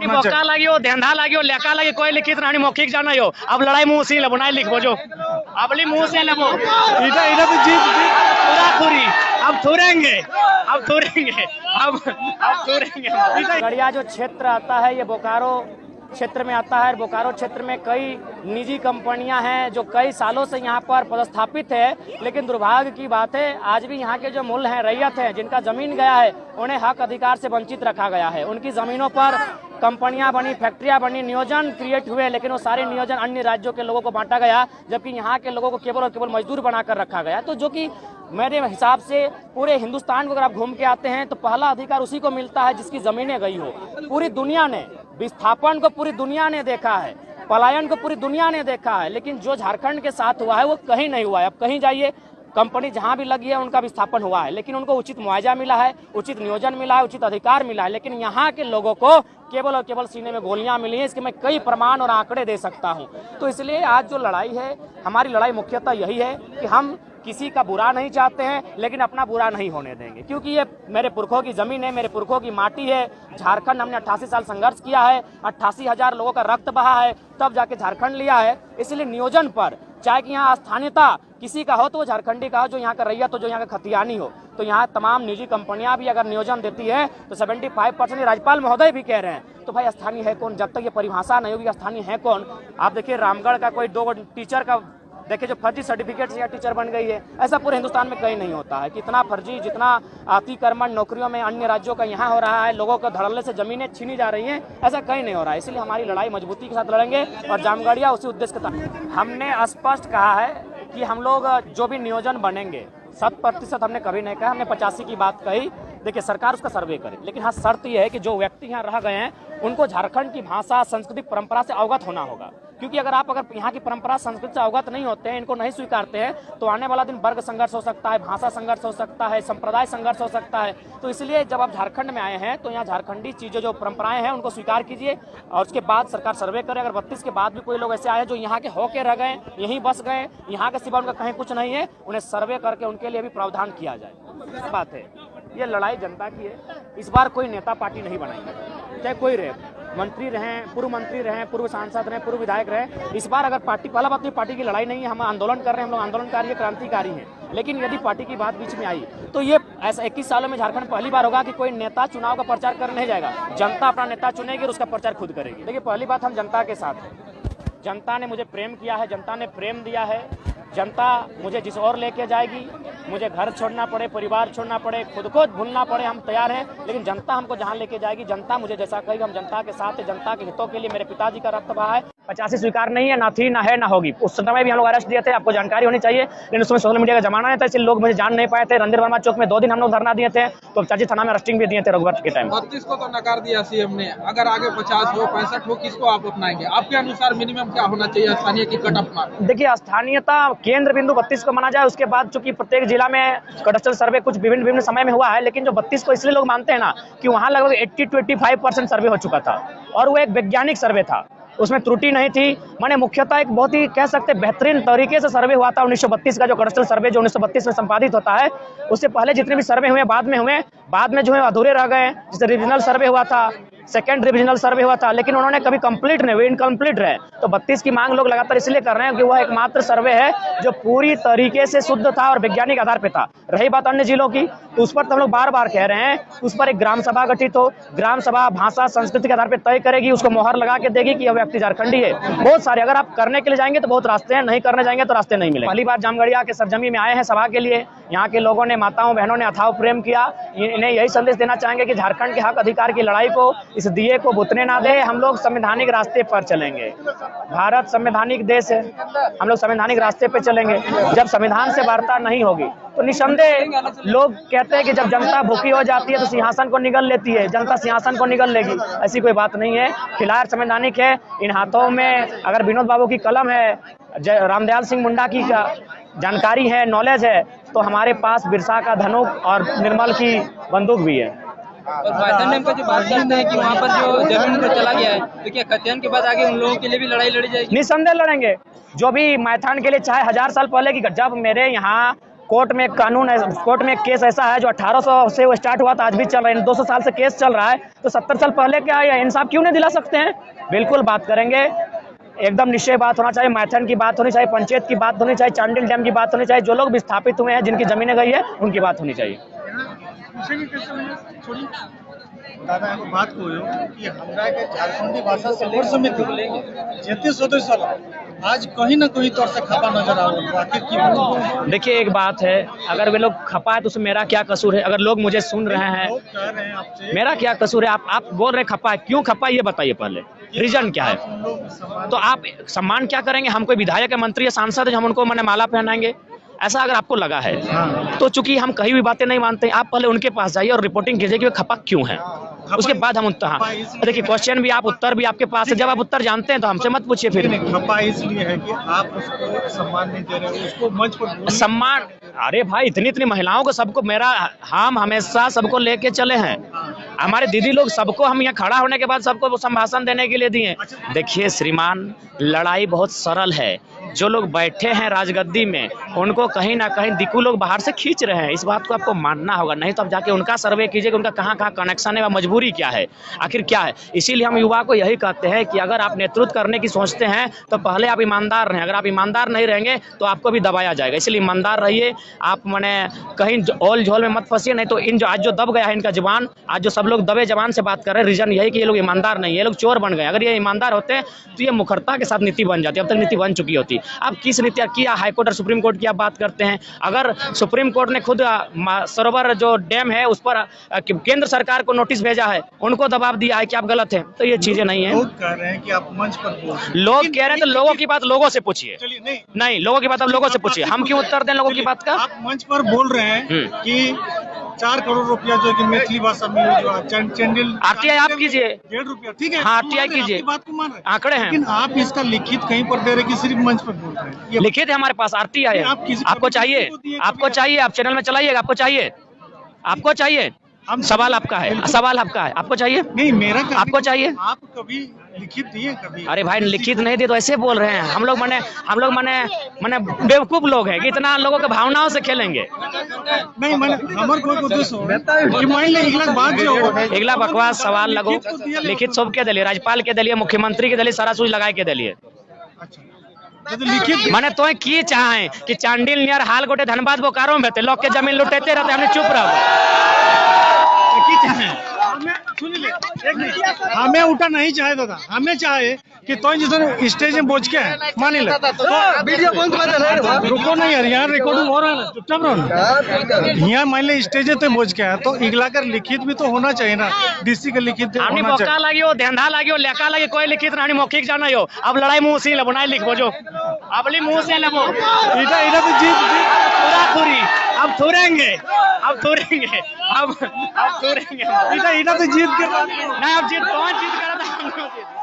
बोका लगी हो, धेंधा लगी हो, लेका लगी, कोई लिखित रानी मौखिक जाना हो। अब लड़ाई मुंह से लेबो, नहीं लिखबो जो अबली मुंह से लेबो। इधर भी जीत पूरा थूरी, अब थूरेंगे, अब थूरेंगे, अब थूरेंगे। गड़िया जो क्षेत्र आता है ये बोकारो क्षेत्र में आता है। बोकारो क्षेत्र में कई निजी कंपनियां हैं जो कई सालों से यहाँ पर पदस्थापित है, लेकिन दुर्भाग्य की बात है आज भी यहाँ के जो मूल हैं, रैयत हैं, जिनका जमीन गया है, उन्हें हक अधिकार से वंचित रखा गया है। उनकी जमीनों पर कंपनियां बनी, फैक्ट्रियां बनी, नियोजन क्रिएट हुए, लेकिन वो सारे नियोजन अन्य राज्यों के लोगों को बांटा गया, जबकि यहाँ के लोगों को केवल और केवल मजदूर बनाकर रखा गया। तो जो कि मेरे हिसाब से पूरे हिंदुस्तान को अगर आप घूम के आते हैं तो पहला अधिकार उसी को मिलता है जिसकी जमीनें गई हो। पूरी दुनिया ने विस्थापन को पूरी दुनिया ने देखा है, पलायन को पूरी दुनिया ने देखा है, लेकिन जो झारखंड के साथ हुआ है वो कहीं नहीं हुआ है। अब कहीं जाइए, कंपनी जहां भी लगी है उनका विस्थापन हुआ है, लेकिन उनको उचित मुआवजा मिला है, उचित नियोजन मिला है, उचित अधिकार मिला है, लेकिन यहाँ के लोगों को केवल और केवल सीने में गोलियां मिली हैं। इसके मैं कई प्रमाण और आंकड़े दे सकता हूं। तो इसलिए आज जो लड़ाई है, हमारी लड़ाई मुख्यतः यही है कि हम किसी का बुरा नहीं चाहते हैं, लेकिन अपना बुरा नहीं होने देंगे, क्योंकि ये मेरे पुरखों की जमीन है, मेरे पुरखों की माटी है। झारखंड हमने 88 साल संघर्ष किया है, 88,000 लोगों का रक्त बहा है, तब जाके झारखंड लिया है। इसलिए नियोजन पर चाहे कि यहाँ स्थानीयता किसी का हो तो वो झारखंडी का हो, जो यहाँ का रैयत हो, जो यहाँ का खतियानी हो। तो यहाँ तमाम निजी कंपनियां भी अगर नियोजन देती है तो 75% राज्यपाल महोदय भी कह रहे हैं। तो भाई स्थानीय है कौन? जब तक ये परिभाषा नहीं होगी स्थानीय है कौन। आप देखिए रामगढ़ का कोई 2 टीचर का देखिए जो फर्जी सर्टिफिकेट से टीचर बन गई है, ऐसा पूरे हिंदुस्तान में कहीं नहीं होता है। कितना फर्जी, जितना अतिक्रमण नौकरियों में अन्य राज्यों का यहाँ हो रहा है, लोगों को धड़ल्ले से जमीनें छीनी जा रही हैं, ऐसा कहीं नहीं हो रहा है। इसलिए हमारी लड़ाई मजबूती के साथ लड़ेंगे और जामगढ़िया उसी उद्देश्य के तहत हमने स्पष्ट कहा है कि हम लोग जो भी नियोजन बनेंगे 100% हमने कभी नहीं कहा, हमने 85 की बात कही। देखिए सरकार उसका सर्वे करे, लेकिन हाँ शर्त यह है कि जो व्यक्ति यहाँ रह गए हैं उनको झारखंड की भाषा, संस्कृति, परंपरा से अवगत होना होगा। क्योंकि अगर यहाँ की परंपरा, संस्कृति से अवगत नहीं होते हैं, इनको नहीं स्वीकारते हैं, तो आने वाला दिन वर्ग संघर्ष हो सकता है, भाषा संघर्ष हो सकता है, संप्रदाय संघर्ष हो सकता है। तो इसलिए जब आप झारखंड में आए हैं तो यहाँ झारखंडी चीजें, जो परंपराएं हैं, उनको स्वीकार कीजिए और उसके बाद सरकार सर्वे करे। अगर 32 के बाद भी कोई लोग ऐसे आए जो यहाँ के होके रह गए, यहीं बस गए, यहाँ के सिवा उनका कहीं कुछ नहीं है, उन्हें सर्वे करके उनके लिए भी प्रावधान किया जाए। बात है, ये लड़ाई जनता की है। इस बार कोई नेता पार्टी नहीं बनाएंगे, चाहे कोई रहे, मंत्री रहें, पूर्व मंत्री रहें, पूर्व सांसद रहें, पूर्व विधायक रहें। इस बार अगर पार्टी, पहला बात नहीं, पार्टी की लड़ाई नहीं है, हम आंदोलन कर रहे हैं, हम लोग आंदोलनकारी है, क्रांतिकारी हैं। लेकिन यदि पार्टी की बात बीच में आई तो ये ऐसा 21 सालों में झारखंड पहली बार होगा कि कोई नेता चुनाव का प्रचार करने नहीं जाएगा, जनता अपना नेता चुनेगी और उसका प्रचार खुद करेगी। देखिए पहली बात, हम जनता के साथ हैं। जनता ने मुझे प्रेम किया है, जनता ने प्रेम दिया है। जनता मुझे जिस और लेके जाएगी, मुझे घर छोड़ना पड़े, परिवार छोड़ना पड़े, खुद को भूलना पड़े, हम तैयार हैं। लेकिन जनता हमको जहां लेके जाएगी, जनता मुझे जैसा कहेगी, हम जनता के साथ है। जनता के हितों के लिए मेरे पिताजी का रक्त बहा है। 85 स्वीकार नहीं है, ना थी, ना है, ना होगी। उस समय भी हम लोग अरेस्ट दिए थे, आपको जानकारी होनी चाहिए, लेकिन उसमें सोशल मीडिया का जमाना है, तो इसलिए लोग मुझे जान नहीं पाए थे। रणधीर वर्मा चौक में 2 दिन हम लोग धरना दिए थे, तो चाची थाना में अरेस्टिंग भी दिए थे रघुवर के टाइम। 32 को तो नकार दिया सीएम ने, अगर आगे 50 हो, 65 हो, किसको आप अपनाएंगे? आपके अनुसार मिनिमम क्या होना चाहिए स्थानीय की कट अपना? देखिए स्थानीयता केंद्र बिंदु 32 को माना जाए, उसके बाद चूंकि प्रत्येक जिला में कटस्थल सर्वे कुछ विभिन्न समय में हुआ है, लेकिन जो 32 को इसलिए लोग मानते हैं ना कि वहां लगभग 80 to 85% सर्वे हो चुका था और वो एक वैज्ञानिक सर्वे था, उसमें त्रुटि नहीं थी। माने मुख्यतः एक बहुत ही कह सकते बेहतरीन तरीके से सर्वे हुआ था। 1932 का जो कटस्थल सर्वे जो 1932 में संपादित होता है, उससे पहले जितने भी सर्वे हुए बाद में जो है अधूरे रह गए। जैसे रीजनल सर्वे हुआ था, सेकेंड रीजनल सर्वे हुआ था, लेकिन उन्होंने कभी कंप्लीट नहीं हुए, इनकम्प्लीट रहे। तो 32 की मांग लोग लगातार इसलिए कर रहे हैं कि वह एकमात्र सर्वे है जो पूरी तरीके से शुद्ध था और वैज्ञानिक आधार पे था। रही बात अन्य जिलों की, तो उस पर तो हम लोग बार बार कह रहे हैं, उस पर एक ग्राम सभा गठित हो, ग्राम सभा भाषा संस्कृति के आधार पर तय करेगी, उसको मोहर लगा के देगी कि यह व्यक्ति झारखंडी है। बहुत सारे, अगर आप करने के लिए जाएंगे तो बहुत रास्ते हैं, नहीं करने जाएंगे तो रास्ते नहीं मिले। पहली बार जामगढ़िया के सरजमी में आए हैं सभा के लिए, यहाँ के लोगों ने, माताओं बहनों ने अथाह प्रेम किया। इन्हें यही संदेश देना चाहेंगे कि झारखंड के हक अधिकार की लड़ाई को, इस दिए को बुतने ना दे। हम लोग संवैधानिक रास्ते पर चलेंगे, भारत संवैधानिक देश है, हम लोग संवैधानिक रास्ते पे चलेंगे। जब संविधान से वार्ता नहीं होगी तो निसंदेह लोग कहते हैं कि जब जनता भूखी हो जाती है तो सिंहासन को निगल लेती है, जनता सिंहासन को निगल लेगी, ऐसी कोई बात नहीं है। फिलहाल संवैधानिक है, इन हाथों में अगर विनोद बाबू की कलम है, रामदयाल सिंह मुंडा की जानकारी है, नॉलेज है, तो हमारे पास बिरसा का धनुक और निर्मल की बंदूक भी है। और बाइथन डैम का जो बात करते हैं कि वहाँ पर जो जमीन पर चला गया है, तो क्या खतियान के बाद आगे उन लोगों के लिए भी लड़ाई लड़ी जाएगी? निसंदेह लड़ेंगे। जो भी मैथान के लिए चाहे 1000 साल पहले की, जब मेरे यहाँ कोर्ट में एक कानून है, कोर्ट में एक केस ऐसा है जो 1800 से वो स्टार्ट हुआ था, आज भी चल रहा है, 200 साल से केस चल रहा है, तो 70 साल पहले क्या है, इंसाफ क्यों नहीं दिला सकते हैं? बिल्कुल बात करेंगे, एकदम निश्चय बात होना चाहिए, मैथन की बात होनी चाहिए, पंचायत की बात होनी चाहिए, चांडिल डैम की बात होनी चाहिए, जो लोग विस्थापित हुए हैं, जिनकी जमीनें गई है, उनकी बात होनी चाहिए। दादा एगो बात कहूँ कि हमरा के झारखंडी भाषा संघर्ष में जेते सदस्य आज कहीं ना कहीं तौर से खपा नजर आ रहा है, आखिर की? देखिए एक बात है, अगर वे लोग खपा है तो उसमें मेरा क्या कसूर है? अगर लोग मुझे सुन रहे हैं, लोग कह रहे हैं आपसे, मेरा क्या कसूर है? आप बोल रहे खपा है, क्यों खपा ये बताइए पहले, रीजन क्या है? हम लोग सम्मान तो आप सम्मान क्या करेंगे? हम कोई विधायक है, मंत्री है, सांसद है, हम उनको मैंने माला पहनाएंगे? ऐसा अगर आपको लगा है तो चूंकि हम कहीं भी बातें नहीं मानते, आप पहले उनके पास जाइए और रिपोर्टिंग कीजिए कि वे खपा क्यों है, उसके बाद हम देखिए क्वेश्चन भी आप, उत्तर भी आपके पास है, जब आप उत्तर जानते हैं तो हमसे मत पूछिए। फिर खपा इसलिए है कि आप उसको सम्मान नहीं दे रहे, उसको मंच पर बोलने- सम्मान, अरे भाई इतनी महिलाओं को सबको मेरा, हम हमेशा सबको लेके चले हैं, हमारे दीदी लोग सबको हम यहाँ खड़ा होने के बाद सबको संभाषण देने के लिए दिए। देखिए श्रीमान, लड़ाई बहुत सरल है, जो लोग बैठे हैं राजगद्दी में उनको कहीं ना कहीं दिक्कू लोग बाहर से खींच रहे हैं, इस बात को आपको मानना होगा, नहीं तो आप जाके उनका सर्वे कीजिए कि उनका कहाँ कहाँ कनेक्शन है, मजबूरी क्या है, आखिर क्या है। इसीलिए हम युवा को यही कहते हैं कि अगर आप नेतृत्व करने की सोचते हैं तो पहले आप ईमानदार रहें, अगर आप ईमानदार नहीं रहेंगे तो आपको भी दबाया जाएगा, इसलिए ईमानदार रहिए आप, मैंने कहीं ओल झोल में मत फंसिए, नहीं तो इन जो आज जो दब गया है इनका जवान, आज जो सब लोग दबे जवान से बात कर रहे हैं, रीजन यही कि ये लोग ईमानदार नहीं है, ये लोग चोर बन गए। अगर ये ईमानदार होते हैं तो ये मुखरता के साथ नीति बन जाती, अब तक नीति बन चुकी होती। आप किस नीति किया, हाईकोर्ट और सुप्रीम कोर्ट की आप बात करते हैं, अगर सुप्रीम कोर्ट ने खुद सरोवर जो डैम है उस पर केंद्र सरकार को नोटिस भेजा है, उनको दबाव दिया है कि आप गलत हैं, तो ये चीजें नहीं है। लोग कह रहे हैं कि आप मंच पर बोल रहे हैं। लोग कह रहे हैं तो लोगों की बात लोगों से पूछिए, चलिए नहीं लोगों की बात आप लोगों से पूछिए, हम क्यों उत्तर दें लोगों की बात का? आप मंच पर बोल रहे हैं कि 4 करोड़ रुपया जो कि मैथिली भाषा में चैंडल आरटीआई आप कीजिए, 1.5 रुपया, ठीक है, हाँ आरटीआई कीजिए, आपकी बात को मान रहे हैं, आंकड़े हैं, लेकिन आप इसका लिखित कहीं पर दे रहे कि सिर्फ मंच पर बोल रहे हैं? ये लिखित है हमारे पास, आरटीआई है, आपको चाहिए, आपको चाहिए, आप चैनल में चलाइएगा, आपको चाहिए, आपको चाहिए, सवाल आपका है, सवाल आपका है, आपको चाहिए, नहीं मेरा आपको चाहिए, आप कभी लिखित दिए कभी? अरे भाई लिखित नहीं दिए तो ऐसे बोल रहे हैं, हम लोग मैंने बेवकूफ लोग हैं कि इतना लोगों के भावनाओं से खेलेंगे। नहीं मैंने हमार कोई उद्देश्य हो कि मान ले एक लाख बात जो एकला बकवास सवाल लगो, लिखित सब के दिलिए, राज्यपाल के दिलिए, मुख्यमंत्री के दिलिए, सारा सूझ लगाए के दिलिए। लिखित मैंने तो की चाहे कि चांडिल नियर हाल गोटे धनबाद बोकारो में थे, लोग के जमीन लुटेते रहते, हमने चुप हमें उठा नहीं चाहे दादा, हमें चाहे कि तो जिस स्टेज में बोझ के मान ले वीडियो बंद कर दे, रुको नहीं यार, यहाँ रिकॉर्डिंग हो रहा है ना, चुपचाप रहो। यहाँ मान ले स्टेज पे बोझ के है तो इगला कर लिखित भी तो होना चाहिए ना, डीसी का लिखित होना चाहिए। लागियो धंधा लागियो लेका लागे कोई लिखित रानी मौखिक जाना हो, अब लड़ाई मुंह से लेबो, नहीं लिखबो जो अबली मुंह से लेबो, इधर तो जीत पूरा थोड़ी अब थोड़ेंगे, अब थोड़ेंगे, अब थोड़ेंगे, इधर तो जीत के नहीं अब जीत कौन जीत करा था?